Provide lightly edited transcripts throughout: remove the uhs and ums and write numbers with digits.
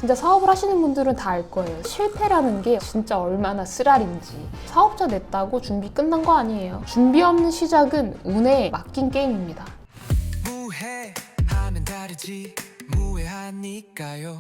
진짜 사업을 하시는 분들은 다 알 거예요. 실패라는 게 진짜 얼마나 쓰라린지. 사업자 냈다고 준비 끝난 거 아니에요. 준비 없는 시작은 운에 맡긴 게임입니다. 무해하면 다르지 무해하니까요.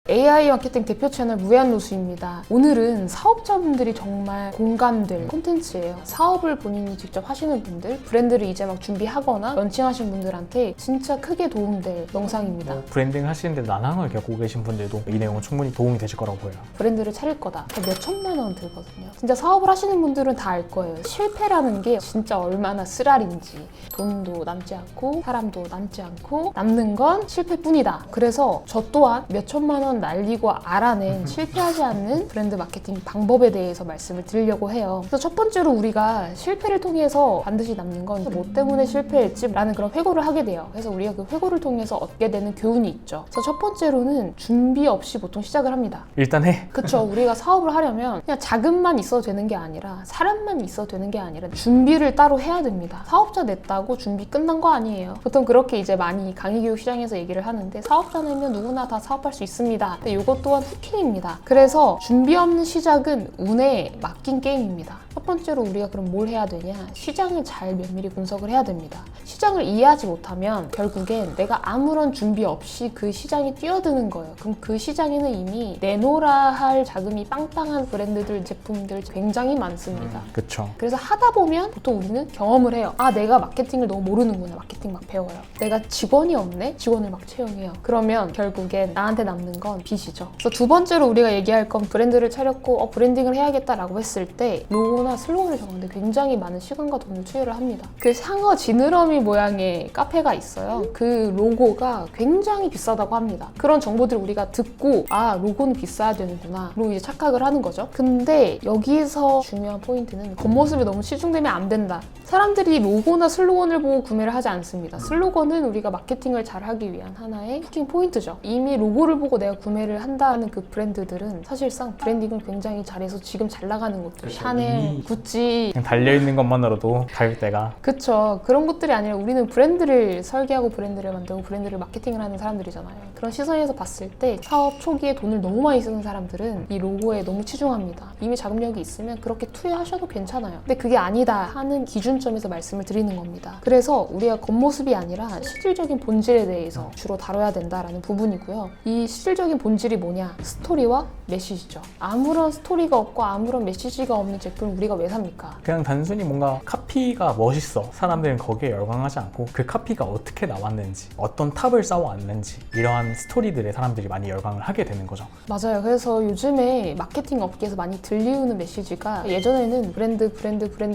AI 마케팅 대표 채널 무한노수입니다. 오늘은 사업자분들이 정말 공감될 콘텐츠예요. 사업을 본인이 직접 하시는 분들, 브랜드를 이제 막 준비하거나 런칭하신 분들한테 진짜 크게 도움될 영상입니다. 브랜딩 하시는데 난항을 겪고 계신 분들도 이 내용은 충분히 도움이 되실 거라고 보여요. 브랜드를 차릴 거다. 몇 천만 원 들거든요. 진짜 사업을 하시는 분들은 다 알 거예요. 실패라는 게 진짜 얼마나 쓰라린지. 돈도 남지 않고 사람도 남지 않고 남는 건 실패뿐이다. 그래서 저 또한 몇 천만 원 날리고 알아낸 실패하지 않는 브랜드 마케팅 방법에 대해서 말씀을 드리려고 해요. 그래서 첫 번째로 우리가 실패를 통해서 반드시 남는 건 뭐 때문에 실패했지? 라는 그런 회고를 하게 돼요. 그래서 우리가 그 회고를 통해서 얻게 되는 교훈이 있죠. 그래서 첫 번째로는 준비 없이 보통 시작을 합니다. 일단 해. 그쵸. 우리가 사업을 하려면 그냥 자금만 있어도 되는 게 아니라 사람만 있어도 되는 게 아니라 준비를 따로 해야 됩니다. 사업자 냈다고 준비 끝난 거 아니에요. 보통 그렇게 이제 많이 강의교육 시장에서 얘기를 하는데 사업자 내면 누구나 다 사업할 수 있습니다. 근데 이것 또한 후킹입니다. 그래서 준비 없는 시작은 운에 맡긴 게임입니다. 첫 번째로 우리가 그럼 뭘 해야 되냐? 시장을 잘 면밀히 분석을 해야 됩니다. 시장을 이해하지 못하면 결국엔 내가 아무런 준비 없이 그 시장에 뛰어드는 거예요. 그럼 그 시장에는 이미 내놓으라 할 자금이 빵빵한 브랜드들, 제품들 굉장히 많습니다. 그쵸. 그래서 하다 보면 보통 우리는 경험을 해요. 아, 내가 마케팅을 너무 모르는구나. 마케팅 막 배워요. 내가 직원이 없네? 직원을 막 채용해요. 그러면 결국엔 나한테 남는 건 빚이죠. 그래서 두 번째로 우리가 얘기할 건 브랜드를 차렸고 브랜딩을 해야겠다라고 했을 때 로고나 슬로건을 정하는데 굉장히 많은 시간과 돈을 투여를 합니다. 그 상어 지느러미 모양의 카페가 있어요. 그 로고가 굉장히 비싸다고 합니다. 그런 정보들을 우리가 듣고 아, 로고는 비싸야 되는구나 그리고 이제 착각을 하는 거죠. 근데 여기서 중요한 포인트는 겉모습에 너무 치중되면 안 된다. 사람들이 로고나 슬로건을 보고 구매를 하지 않습니다. 슬로건은 우리가 마케팅을 잘 하기 위한 하나의 후킹 포인트죠. 이미 로고를 보고 내가 구매를 한다는 그 브랜드들은 사실상 브랜딩을 굉장히 잘해서 지금 잘 나가는 것들 샤넬, 구찌 그냥 달려있는 것만으로도 가격대가 그쵸. 그런 것들이 아니라 우리는 브랜드를 설계하고 브랜드를 만들고 브랜드를 마케팅을 하는 사람들이잖아요. 그런 시선에서 봤을 때 사업 초기에 돈을 너무 많이 쓰는 사람들은 이 로고에 너무 치중합니다. 이미 자금력이 있으면 그렇게 투여하셔도 괜찮아요. 근데 그게 아니다 하는 기준점에서 말씀을 드리는 겁니다. 그래서 우리가 겉모습이 아니라 실질적인 본질에 대해서 주로 다뤄야 된다라는 부분이고요. 이 실질적인 본질이 뭐냐? 스토리와 메시지죠. 아무런 스토리가 없고 아무런 메시지가 없는 제품을 우리가 왜 삽니까? 그냥 단순히 뭔가 카피가 멋있어. 사람들은 거기에 열광하지 않고 그 카피가 어떻게 나왔는지, 어떤 탑을 쌓아왔는지 이러한 스토리들에 사람들이 많이 열광을 하게 되는 거죠. 맞아요. 그래서 요즘에 마케팅 업계에서 많이 들리우는 메시지가 예전에는 브랜드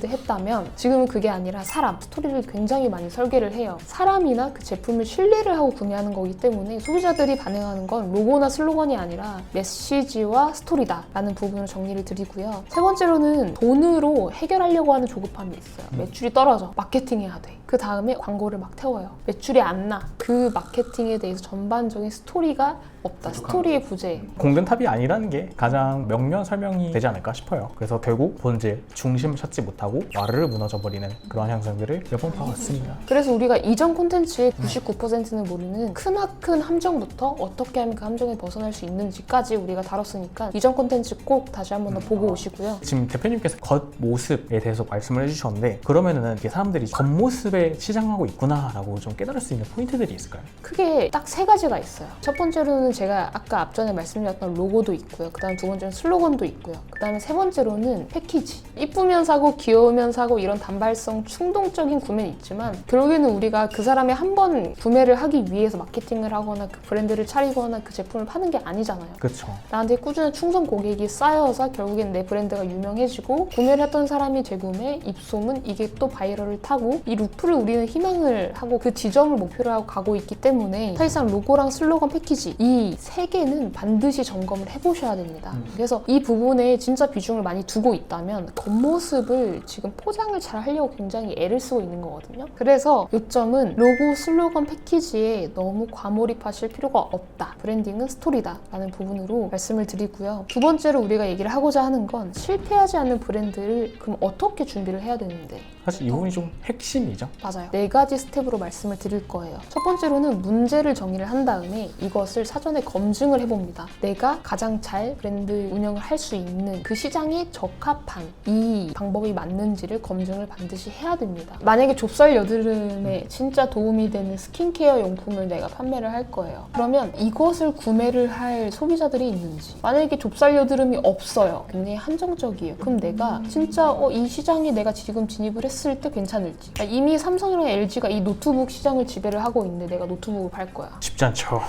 했다면 지금은 그게 아니라 사람, 스토리를 굉장히 많이 설계를 해요. 사람이나 그 제품을 신뢰를 하고 구매하는 거기 때문에 소비자들이 반응하는 건 로고나 슬로건이 아니라 메시지와 스토리다 라는 부분을 정리를 드리고요. 세 번째로는 돈으로 해결하려고 하는 조급함이 있어요. 매출이 떨어져. 마케팅해야 돼. 그 다음에 광고를 막 태워요. 매출이 안 나. 그 마케팅에 대해서 전반적인 스토리가 없다. 스토리의 부재. 공든탑이 아니라는 게 가장 명면 설명이 되지 않을까 싶어요. 그래서 결국 본질, 중심을 찾지 못하고 와르르 무너져버리는 그런 현상들을 몇 번 봐왔습니다. 그래서 우리가 이전 콘텐츠의 99%는 모르는 크나큰 함정부터 어떻게 하면 그 함정에 벗어날 수 있는지까지 우리가 다뤘으니까 이전 콘텐츠 꼭 다시 한 번 더 보고 오시고요. 지금 대표님께서 겉모습에 대해서 말씀을 해주셨는데 그러면은 이게 사람들이 겉모습에 시장하고 있구나라고 좀 깨달을 수 있는 포인트들이 있을까요? 크게 딱 세 가지가 있어요. 첫 번째로는 제가 아까 앞전에 말씀드렸던 로고도 있고요. 그 다음 두 번째는 슬로건도 있고요. 그 다음에 세 번째로는 패키지. 이쁘면 사고 귀여우면 사고 이런 단발성 충동적인 구매는 있지만 결국에는 우리가 그 사람이 한 번 구매를 하기 위해서 마케팅을 하거나 그 브랜드를 차리거나 그 제품을 파는 게 아니잖아요. 그렇죠. 나한테 꾸준한 충성 고객이 쌓여서 결국엔 내 브랜드가 유명해지고 구매를 했던 사람이 재구매, 입소문 이게 또 바이럴을 타고 이 루프를 우리는 희망을 하고 그 지점을 목표로 하고 가고 있기 때문에 사실상 로고랑 슬로건 패키지 이 세 개는 반드시 점검을 해보셔야 됩니다. 그래서 이 부분에 진짜 비중을 많이 두고 있다면 겉모습을 지금 포장을 잘 하려고 굉장히 애를 쓰고 있는 거거든요. 그래서 요점은 로고, 슬로건 패키지에 너무 과몰입하실 필요가 없다. 브랜딩은 스토리다 라는 부분으로 말씀을 드리고요. 두 번째로 우리가 얘기를 하고자 하는 건 실패하지 않는 브랜드를 그럼 어떻게 준비를 해야 되는데 사실 이 부분이 좀 핵심이죠. 맞아요. 4가지 스텝으로 말씀을 드릴 거예요. 첫 번째로는 문제를 정의를 한 다음에 이것을 사전에 검증을 해봅니다. 내가 가장 잘 브랜드 운영을 할 수 있는 그 시장에 적합한 이 방법이 맞는지를 검증을 반드시 해야 됩니다. 만약에 좁쌀 여드름에 진짜 도움이 되는 스킨케어 용품을 내가 판매를 할 거예요. 그러면 이것을 구매를 할 소비자들이 있는지, 만약에 좁쌀 여드름이 없어요. 굉장히 한정적이에요. 그럼 내가 진짜 이 시장에 내가 지금 진입을 했을 때 괜찮을지. 이미 삼성이랑 LG가 이 노트북 시장을 지배를 하고 있는데 내가 노트북을 팔 거야. 쉽지 않죠.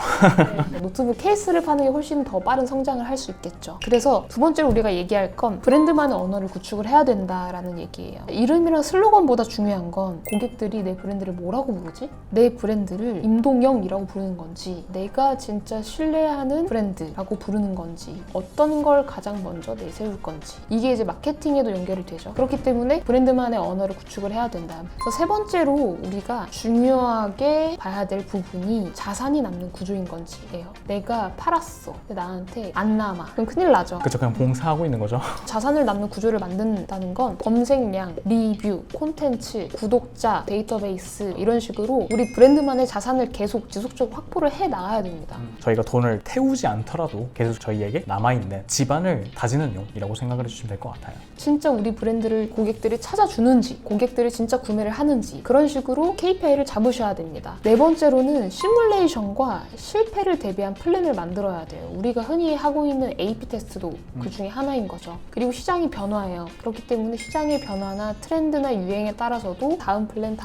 노트북 케이스를 파는 게 훨씬 더 빠른 성장을 할 수 있겠죠. 그래서 두 번째로 우리가 얘기할 건 브랜드만의 언어를 구축을 해야 된다라는 얘기예요. 이름이랑 슬로건보다 중요한 건 고객들이 내 브랜드를 뭐라고 부르지? 내 브랜드를 임동영이라고 부르는 건지, 내가 진짜 신뢰하는 브랜드라고 부르는 건지, 어떤 걸 가장 먼저 내세울 건지, 이게 이제 마케팅에도 연결이 되죠. 그렇기 때문에 브랜드만의 언어를 구축을 해야 된다. 그래서 세 번째로 우리가 중요하게 봐야 될 부분이 자산이 남는 구조인 건지예요. 내가 팔았어. 근데 나한테 안 남아. 그럼 큰일 나죠. 그쵸, 그냥 봉사하고 있는 거죠. 자산을 남는 구조를 만든다는 건 검색량, 리뷰, 콘텐츠, 구독자, 데이터베이스 이런 식으로 우리 브랜드만의 자산을 계속 지속적으로 확보를 해 나가야 됩니다. 저희가 돈을 태우지 않더라도 계속 저희에게 남아있는 지반을 다지는 용이라고 생각을 해주시면 될 것 같아요. 진짜 우리 브랜드를 고객들이 찾아주는지, 고객들이 진짜 구매를 하는지 그런 식으로 KPI를 잡으셔야 됩니다. 네 번째로는 시뮬레이션과 실패를 대비한 플랜을 만들어야 돼요. 우리가 흔히 하고 있는 AP 테스트도 그 중에 하나인 거죠. 그리고 시장이 변화해요. 그렇기 때문에 시장의 변화나 트렌드나 유행에 따라서도 다음 플랜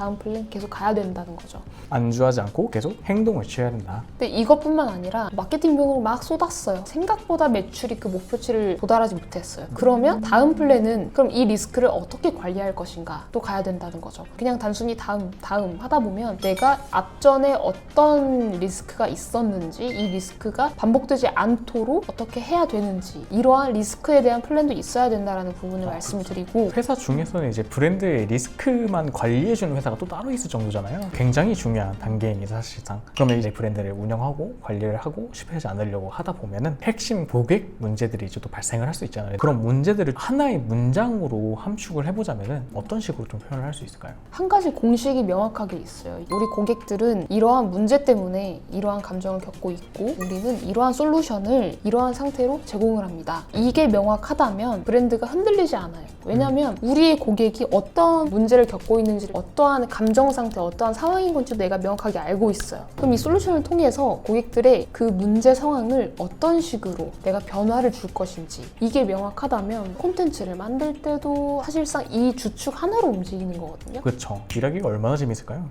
계속 가야 된다는 거죠. 안주하지 않고 계속 행동을 취해야 된다. 근데 이것뿐만 아니라 마케팅 비용을 막 쏟았어요. 생각보다 매출이 그 목표치를 도달하지 못했어요. 그러면 다음 플랜은 그럼 이 리스크를 어떻게 관리할 것인가 또 가야 된다는 거죠. 그냥 단순히 다음 하다 보면 내가 앞전에 어떤 리스크가 있었는지, 이 리스크가 반복되지 않도록 어떻게 해야 되는지, 이러한 리스크에 대한 플랜도 있어야 된다는 부분을 말씀을 드리고, 회사 중에서는 이제 브랜드의 리스크만 관리해주는 회사가 또 따로 있을 정도잖아요. 굉장히 중요한 단계입니다, 사실상. 그러면 이제 브랜드를 운영하고 관리를 하고 실패하지 않으려고 하다 보면은 핵심 고객 문제들이 이제 또 발생을 할 수 있잖아요. 그런 문제들을 하나의 문장으로 함축을 해보자면은 어떤 식으로 좀 표현을 할 수 있을까요? 한 가지 공식이 명확하게 있어요. 우리 고객들은 이러한 문제 때문에 이러한 감정을 겪고 있고, 우리는 이러한 솔루션을 이러한 상태로 제공을 합니다. 이게 명확하다면 브랜드가 흔들리지 않아요. 왜냐하면 우리의 고객이 어떤 문제를 겪고 있는지, 어떠한 감정 상태, 어떠한 상황인 건지 내가 명확하게 알고 있어요. 그럼 이 솔루션을 통해서 고객들의 그 문제 상황을 어떤 식으로 내가 변화를 줄 것인지, 이게 명확하다면 콘텐츠를 만들 때도 사실상 이 주축 하나로 움직이는 거거든요. 그렇죠. 일하기가 얼마나 재밌을까요?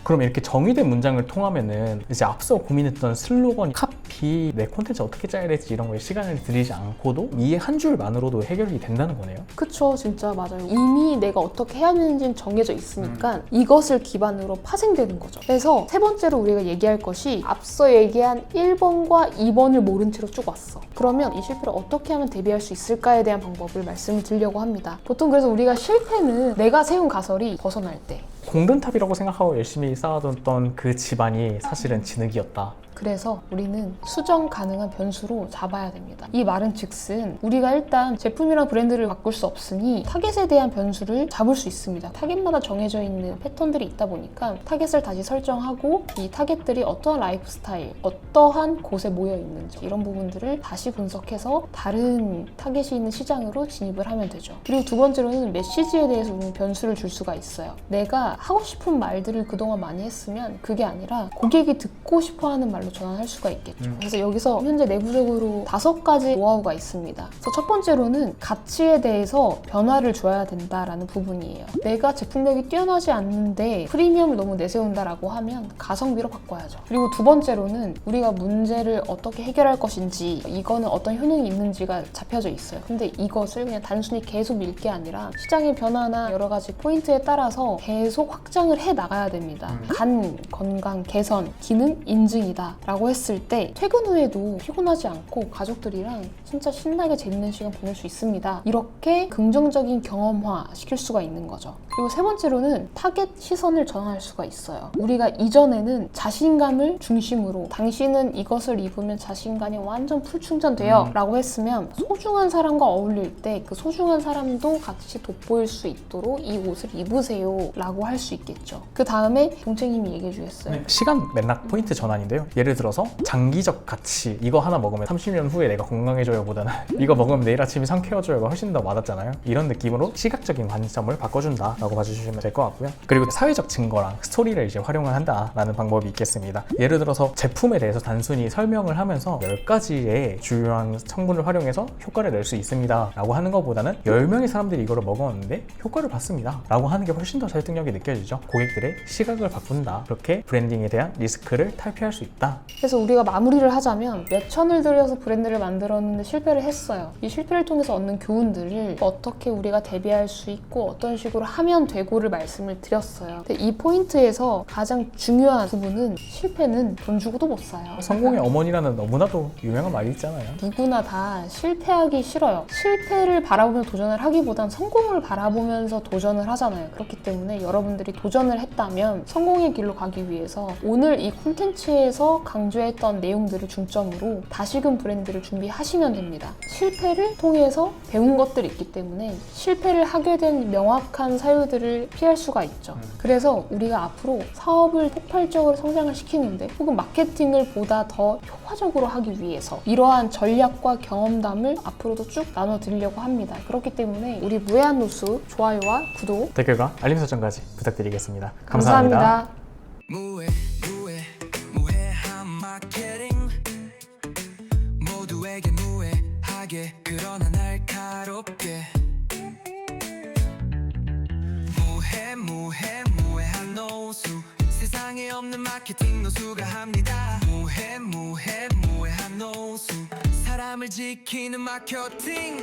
그럼 이렇게 정의된 문장을 통하면은 이제 앞서 고민했던 슬로건, 카피, 내 콘텐츠 어떻게 짜야 될지 이런 거에 시간을 들이지 않고도 이 한 줄만으로도 해결이 된다는 거네요. 그쵸, 진짜 맞아요. 이미 내가 어떻게 해야 되는지는 정해져 있으니까 이것을 기반으로 파생되는 거죠. 그래서 세 번째로 우리가 얘기할 것이 앞서 얘기한 1번과 2번을 모른 채로 쭉 왔어. 그러면 이 실패를 어떻게 하면 대비할 수 있을까에 대한 방법을 말씀을 드리려고 합니다. 보통 그래서 우리가 실패는 내가 세운 가설이 벗어날 때, 공든탑이라고 생각하고 열심히 쌓아뒀던 그 집안이 사실은 진흙이었다. 그래서 우리는 수정 가능한 변수로 잡아야 됩니다. 이 말은 즉슨 우리가 일단 제품이랑 브랜드를 바꿀 수 없으니 타겟에 대한 변수를 잡을 수 있습니다. 타겟마다 정해져 있는 패턴들이 있다 보니까 타겟을 다시 설정하고 이 타겟들이 어떠한 라이프 스타일, 어떠한 곳에 모여 있는지 이런 부분들을 다시 분석해서 다른 타겟이 있는 시장으로 진입을 하면 되죠. 그리고 두 번째로는 메시지에 대해서 우리는 변수를 줄 수가 있어요. 내가 하고 싶은 말들을 그동안 많이 했으면 그게 아니라 고객이 듣고 싶어하는 말로 전환할 수가 있겠죠. 그래서 여기서 현재 내부적으로 5가지 노하우가 있습니다. 그래서 첫 번째로는 가치에 대해서 변화를 줘야 된다라는 부분이에요. 내가 제품력이 뛰어나지 않는데 프리미엄을 너무 내세운다라고 하면 가성비로 바꿔야죠. 그리고 두 번째로는 우리가 문제를 어떻게 해결할 것인지, 이거는 어떤 효능이 있는지가 잡혀져 있어요. 근데 이것을 그냥 단순히 계속 밀 게 아니라 시장의 변화나 여러 가지 포인트에 따라서 계속 확장을 해 나가야 됩니다. 간 건강 개선, 기능 인증이다. 라고 했을 때 퇴근 후에도 피곤하지 않고 가족들이랑 진짜 신나게 재밌는 시간 보낼 수 있습니다. 이렇게 긍정적인 경험화 시킬 수가 있는 거죠. 그리고 세 번째로는 타겟 시선을 전환할 수가 있어요. 우리가 이전에는 자신감을 중심으로 당신은 이것을 입으면 자신감이 완전 풀 충전돼요 라고 했으면 소중한 사람과 어울릴 때 그 소중한 사람도 같이 돋보일 수 있도록 이 옷을 입으세요 라고 할 수 있겠죠. 그 다음에 동채님이 얘기해 주셨어요. 시간 맥락 포인트 전환인데요. 예를 들어서 장기적 가치, 이거 하나 먹으면 30년 후에 내가 건강해져요 보다는 이거 먹으면 내일 아침에 상쾌해져요가 훨씬 더 와닿잖아요. 이런 느낌으로 시각적인 관점을 바꿔준다 라고 봐주시면 될 것 같고요. 그리고 사회적 증거랑 스토리를 이제 활용을 한다라는 방법이 있겠습니다. 예를 들어서 제품에 대해서 단순히 설명을 하면서 10가지의 주요한 성분을 활용해서 효과를 낼 수 있습니다 라고 하는 것보다는 10명의 사람들이 이거를 먹었는데 효과를 봤습니다 라고 하는 게 훨씬 더 설득력이 느껴지죠. 고객들의 시각을 바꾼다. 그렇게 브랜딩에 대한 리스크를 탈피할 수 있다. 그래서 우리가 마무리를 하자면 몇 천을 들여서 브랜드를 만들었는데 실패를 했어요. 이 실패를 통해서 얻는 교훈들을 어떻게 우리가 대비할 수 있고 어떤 식으로 하면 되고를 말씀을 드렸어요. 근데 이 포인트에서 가장 중요한 부분은 실패는 돈 주고도 못 사요. 성공의 어머니라는 너무나도 유명한 말이 있잖아요. 누구나 다 실패하기 싫어요. 실패를 바라보며 도전을 하기보단 성공을 바라보면서 도전을 하잖아요. 그렇기 때문에 여러분들이 도전을 했다면 성공의 길로 가기 위해서 오늘 이 콘텐츠에서 강조했던 내용들을 중점으로 다시금 브랜드를 준비하시면 됩니다. 실패를 통해서 배운 것들이 있기 때문에 실패를 하게 된 명확한 사유들을 피할 수가 있죠. 그래서 우리가 앞으로 사업을 폭발적으로 성장을 시키는데 혹은 마케팅을 보다 더 효과적으로 하기 위해서 이러한 전략과 경험담을 앞으로도 쭉 나눠드리려고 합니다. 그렇기 때문에 우리 무해한누수 좋아요와 구독, 댓글과 알림 설정까지 부탁드리겠습니다. 감사합니다. 무해한 마케팅 모두에게 무해하게 그러나 날카롭게 무해한 노수 세상에 없는 마케팅 노수가 합니다. 무해한 노수 사람을 지키는 마케팅